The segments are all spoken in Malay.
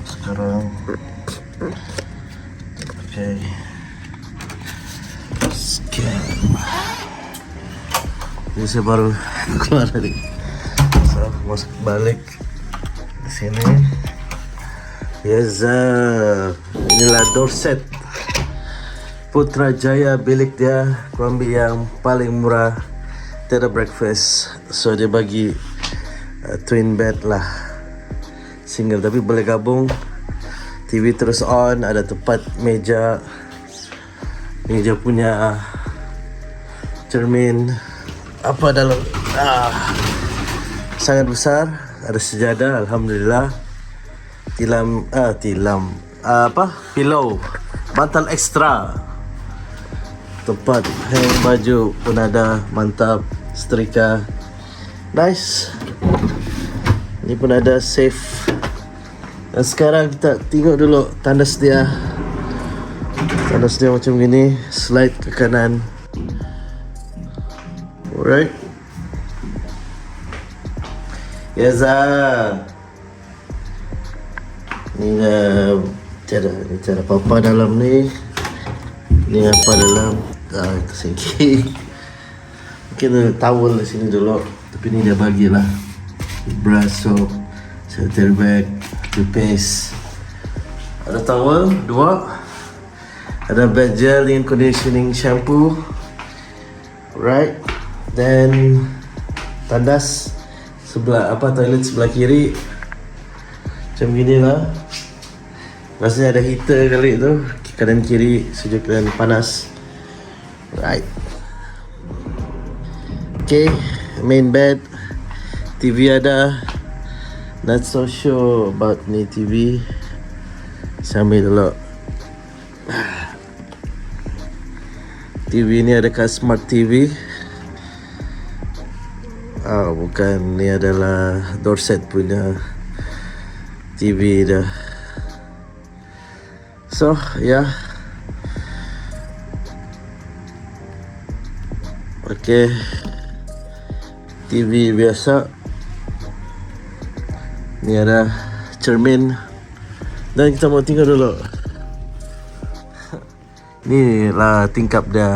Sekarang okay, scan. Ini saya baru keluar dari, so masuk balik di sini. Yes, inilah Dorset Putrajaya, bilik dia. Aku ambil yang paling murah, tiada breakfast, so dia bagi twin bed lah, single tapi boleh gabung. TV terus on, ada tempat meja. Ni dia punya cermin apa dalam, sangat besar. Ada sejadah, alhamdulillah. Pillow, bantal ekstra. Tempat hang baju pun ada, mantap. Setrika, nice. Ni pun ada safe. Dan sekarang kita tengok dulu tandas dia. Tandas dia macam gini, slide ke kanan. Alright. Yes, ni cara apa dalam ni. Ni apa dalam? Itu segi. Mungkin ada towel di sini dulu, tapi ni dia bagilah. Brush, soap, sanitary bag, toothpaste. Ada towel 2. Ada bed gel dengan conditioning shampoo. Right. Then tandas sebelah toilet sebelah kiri. Macam gini lah. Rasanya ada heater kali tu. Kanan kiri sejuk dan panas. Right. Okay, main bed. TV ada. Not so sure about ni TV. Sambil dulu. TV ni adakah smart TV? Bukan, ni adalah Dorset punya TV dah. So, yeah. Okay. TV biasa. Ni ada cermin. Dan kita mau tinggal dulu. Ni lah tingkap dia.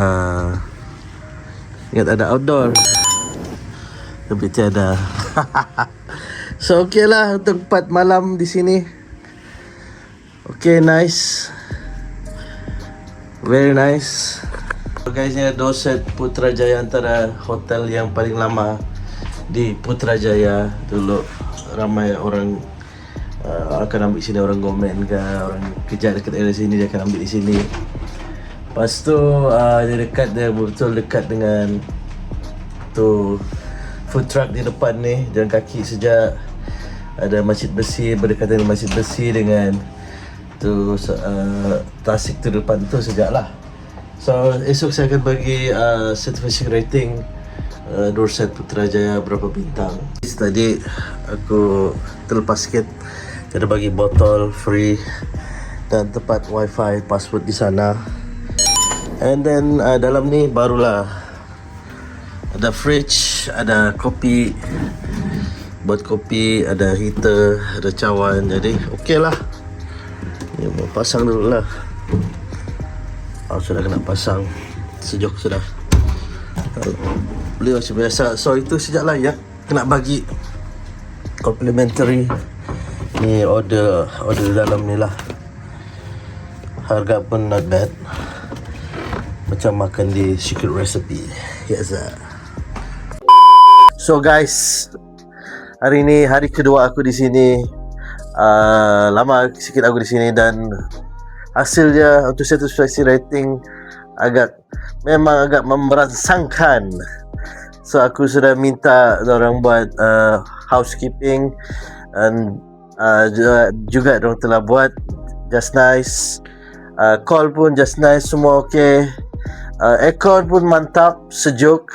Ingat ada outdoor, tapi tiada. So okay lah untuk 4 malam di sini. Okay, nice. Very nice. So guys, ni Dorset Putrajaya, antara hotel yang paling lama di Putrajaya. Dulu ramai orang akan ambil sini, orang government ke, orang kerja dekat area sini, dia akan ambil di sini. Lepas tu dia betul dekat dengan tu food truck di depan ni, jalan kaki sejak. Ada masjid besi, berdekatan dengan masjid besi dengan tu tasik tu depan tu sejak lah. So esok saya akan bagi certification rating Dorset Putrajaya berapa bintang. Tadi aku terlepas sikit, ada bagi botol free dan tempat wifi, password di sana. And then dalam ni barulah ada fridge, ada kopi, buat kopi, ada heater, ada cawan. Jadi okey lah. Ni mau pasang dulu lah. Sudah kena pasang, sejuk sudah. Beli macam biasa. So itu sejak lah ya, kena bagi complimentary. Ni order dalam ni lah. Harga pun not bad, macam makan di secret recipe. Yes. So guys, hari ni hari kedua aku di sini. Lama sikit aku di sini dan hasilnya untuk satisfaction rating memang agak memberangsangkan. So aku sudah minta orang buat housekeeping, dan juga orang telah buat just nice. Call pun just nice, semua okey. Aircon pun mantap, sejuk.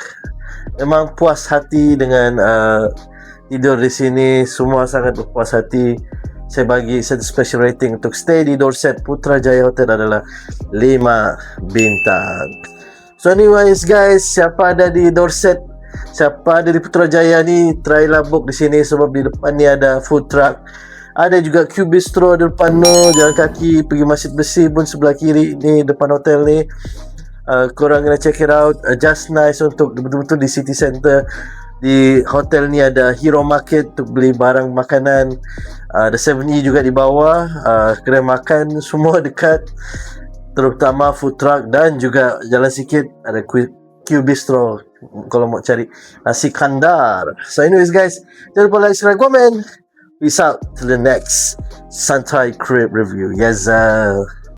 Memang puas hati dengan tidur di sini. Semua sangat berpuas hati. Saya bagi satisfaction rating untuk stay di Dorset Putrajaya Hotel adalah 5 bintang. So anyways guys, siapa ada di Dorset Siapa ada di Putrajaya ni, try lah book di sini sebab di depan ni ada food truck. Ada juga Q Bistro di depan tu, jalan kaki pergi Masjid Besi pun sebelah kiri ni depan hotel ni. Korang kena check it out. Just nice untuk betul-betul di city center. Di hotel ni ada Hero Market untuk beli barang makanan. Ada 7E juga di bawah. Kedai makan semua dekat, terutama food truck, dan juga jalan sikit ada Q Bistro kalau mau cari nasi kandar. So anyways guys, jangan lupa like, subscribe, komen. Peace out till the next Santai Crib review. Yes.